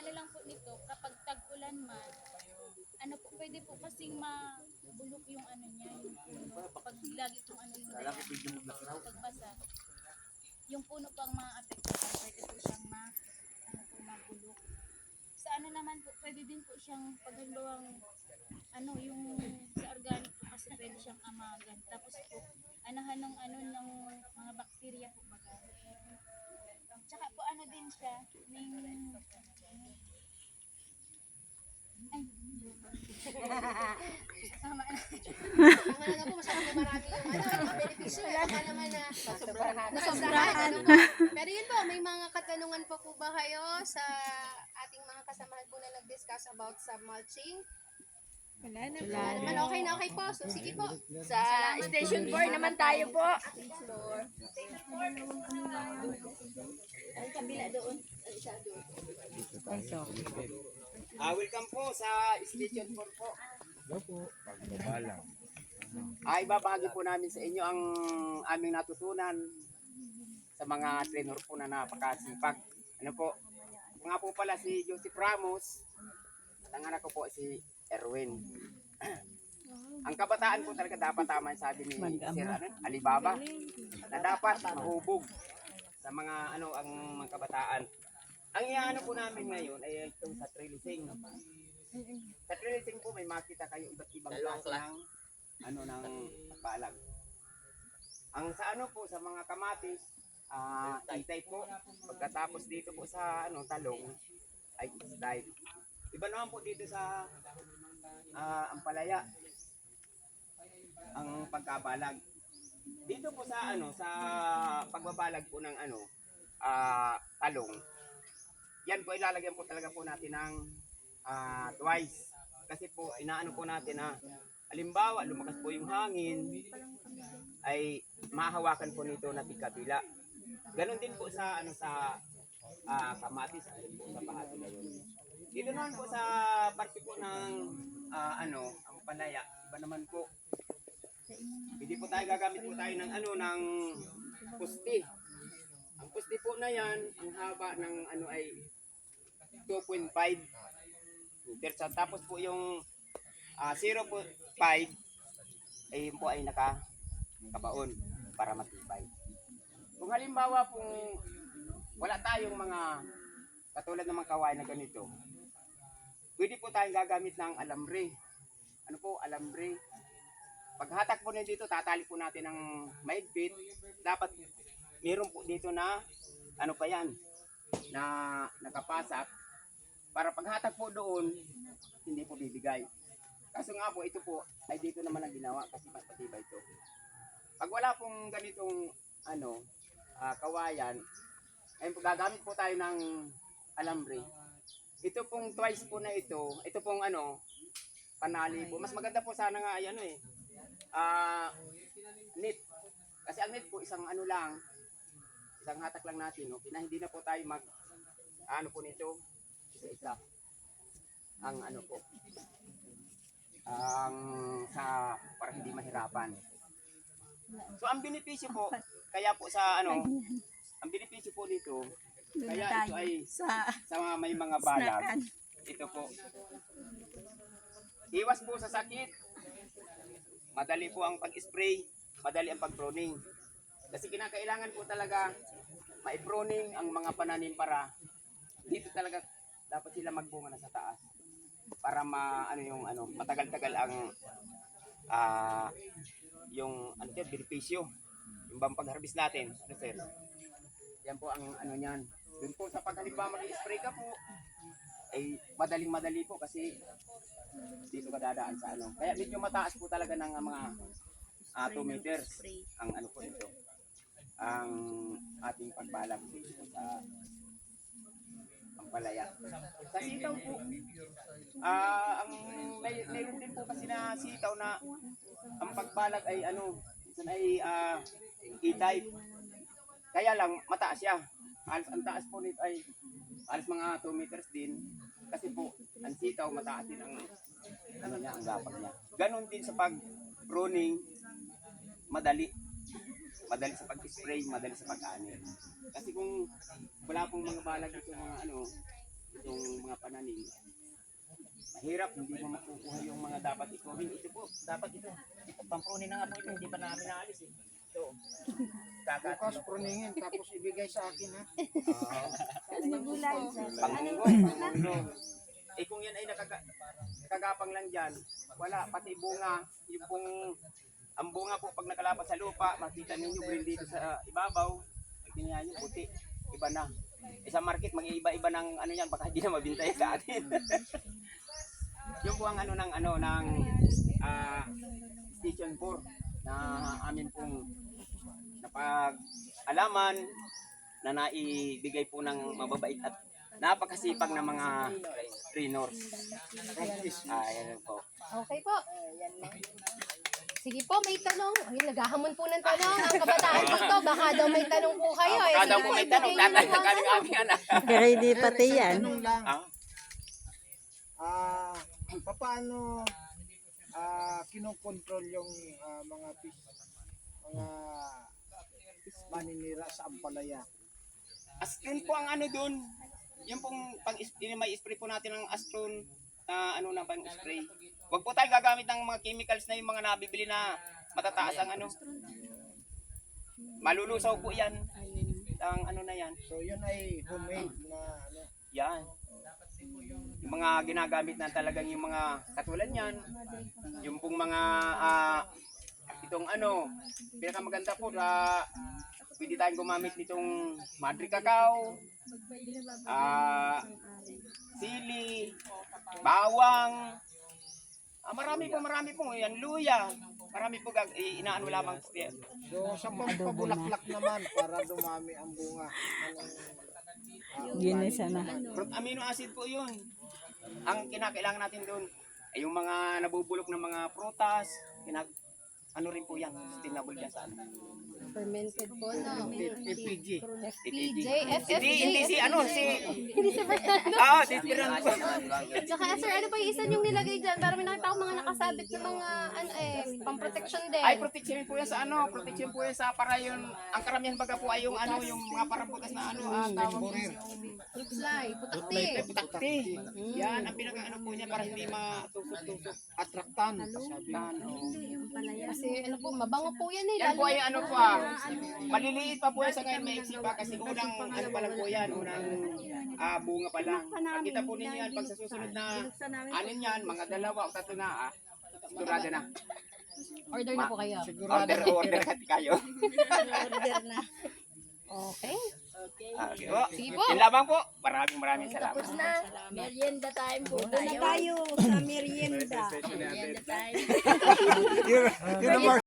ano lang po nito, kapag tag-ulan man, ano po, pwede po kasing mabulok yung ano niya, yung puno. Pag lagi pong ano yung pagbasa, yung puno pang maapektuhan, pwede po siyang ano po, mabulok. Sa ano naman po, pwede din po siyang paghaluang ano, yung sa organic po kasi pwede siyang amagan. Tapos po, anahan ng ano ng mga bakterya po baga. Tsaka po ano din siya, ning ay, tama na. Tama na po, masyado na marami yung benepisyo. Baka naman na nasobrahan. Pero yun po, may mga katanungan pa po ba kayo sa ating mga kasamahan po na nag-discuss about sa mulching? Wala Naman, okay na okay po. So, sige po. Sa station 4 naman tayo po. Ang kabila doon. Welcome po sa Station 4 po. Ibabahagi po namin sa inyo ang aming natutunan sa mga trainer po na napakasipag. Ano po? Ako nga po pala si Joseph Ramos. At ang anak ko po si Erwin. Ang kabataan po talaga dapat tama yung sabi ni Sir Alibaba na dapat mahubog sa mga ang mga kabataan. Ang iano po namin ngayon ay itong sa trellising. Sa trellising po may makita kayo iba't ibang klase ng ng balag. Ang sa po sa mga kamatis, itay po. Pagkatapos dito po sa talong ay isday. Iba naman po dito sa ampalaya ang pagkabalag. Dito po sa sa pagbabalag po ng talong. Yan po ilalagyan po talaga po natin ng twice. Kasi po inaano po natin na halimbawa lumakas po yung hangin ay mahahawakan po nito na tigkabila. Ganon din po sa sa kamatis at po sa bahagi ngayon. Dito naman po sa parte po ng ang palaya, iba naman po. Hindi po tayo gagamit po tayo ng ng pusti. Ang pusti po na yan, ang haba ng ay 2.5 meters. Tapos po yung 0.5 ay yun po ay nakabaon para matibay. Kung halimbawa kung wala tayong mga katulad ng mga kawain na ganito, pwede po tayong gagamit ng alambre. Ano po, alambre. Paghatak po na dito, tatali po natin ng mahigpit. Dapat meron po dito na pa yan, na nakapasak. Para paghatak po doon, hindi po bibigay. Kaso nga po, ito po ay dito naman ang ginawa kasi mas patibay ito. Pag wala pong ganitong kawayan, ay gagamit po tayo ng alambre. Ito pong twice po na ito pong panali po. Mas maganda po sana nga ay net. Kasi ang net po isang lang, isang hatak lang natin, no? Hindi na po tayo mag po nito, isa-isa. Ang po. Ang para hindi mahirapan. So ang benepisyo po, kaya po sa ang benepisyo po dito, kaya ito ay sa may mga balag. Ito po. Iwas po sa sakit. Madali po ang pag-spray, madali ang pag-pruning. Kasi kinakailangan po talaga mai-pruning ang mga pananim para dito talaga dapat sila magbunga na sa taas. Para matagal-tagal ang yung benepisyo. Yung bang pag-harvest natin, sir. Yan po ang niyan. Doon po sa paghalimbawa mag-spray ka po, ay madaling-madali po kasi dito ka dadaan sa Kaya medyo mataas po talaga ng mga 2 meters ang po ito. Ang ating pagbalag dito sa ampalaya. Sa sitaw po, mayroon din po kasi na sitaw na ang pagbalag ay minsan ay E-type. Kaya lang mataas siya. Ang taas po nito ay alas mga 2 meters din. Kasi po, ang sitaw mataas din ang ang gapag niya. Ganon din sa pag-pruning, madali. Madali sa pag-spray, madali sa pag-ani. Kasi kung wala pong mga balag dito, mga itong mga pananim, mahirap, hindi mo makukuha yung mga dapat ikunin. Ito po, dapat ito. Pamprunin na nga po ito, hindi pa namin naalis eh. Ito. Bukas pruningin, tapos ibigay sa akin ha. Pangunggo. Eh kung yan ay nakagapang lang dyan, wala, pati bunga, yung pong, ang bunga po pag nakalapat sa lupa, makita ninyo green dito sa ibabaw, ganyan yung puti, iba na. Eh, sa market, mag-iiba-iba ng ano yan, baka hindi na mabintay sa atin. Yung po ang ng Station 4 na amin pong napag-alaman na naibigay po ng mababait at napakasipag na mga trainers. Ayan po. Okay po. Sige po, may tanong. Ay, naghahamon po ng tanong. Ang kabataan dito, baka daw may tanong po kayo. Baka daw sige po may ibigay tanong, niyo tatay ng na galing ano. aming anak. Pero hindi pati yan. Tanong lang, Ah, paano kinokontrol yung mga maninira sa ampalaya? Astron po ang ano dun. Yung pong may spray po natin ng Astron na ano na pang spray. Huwag po tayo gagamit ng mga chemicals na yung mga nabibili na matataas ang ano. Malulusaw po yan. Ang ano na yan. So yun ay homemade na ano. Yan. Yung mga ginagamit na talagang yung mga katulad niyan. Yung pong mga itong ano, pinakamaganda po pwede tayong gumamit nitong Madre Cacao, sili, bawang, marami po yan, luya. Marami po inaano lamang po yan. So sa pampabulaklak naman para dumami ang bunga. Ginisa na. Amino acid po yun. Ang kinakailangan natin doon ay yung mga nabubulok ng mga prutas, ano rin po yan, sustainable yan sa ano. Fermented po, no? FPG. FPJ, Hindi si ano, si... Hindi si Fernando. Si Fernando. Tsaka sir, ano pa yung isa yung nilagay dyan? Para may nakita ko mga nakasabit na mga, pang-protection din. Ay, protection po yan sa ano, protection po yan sa para yun, ang karamihan baga po ay yung ano, yung mga parabutas na ano, tawag yung Fly, putakti. putakti. Yan, ang pinaka-ano po niya para hindi matusok-tusok. Atraktan. Sabi. Kasi ano po, mabango po yan eh. Yan po Lalo ay ano po maliliit pa po yan sa ngayon, may exit pa kasi unang ano pa lang po yan, unang bunga pa lang. Makita po ninyo yan pag sa susunod na anin yan, mga 2 o 3 na sigurado na. order na po kayo. Order hati kayo. Okay. Okay po. Sige po. Yun lamang po. Maraming salamat. Tapos na. Merienda time po Doon na tayo sa merienda. Merienda time. Yun ang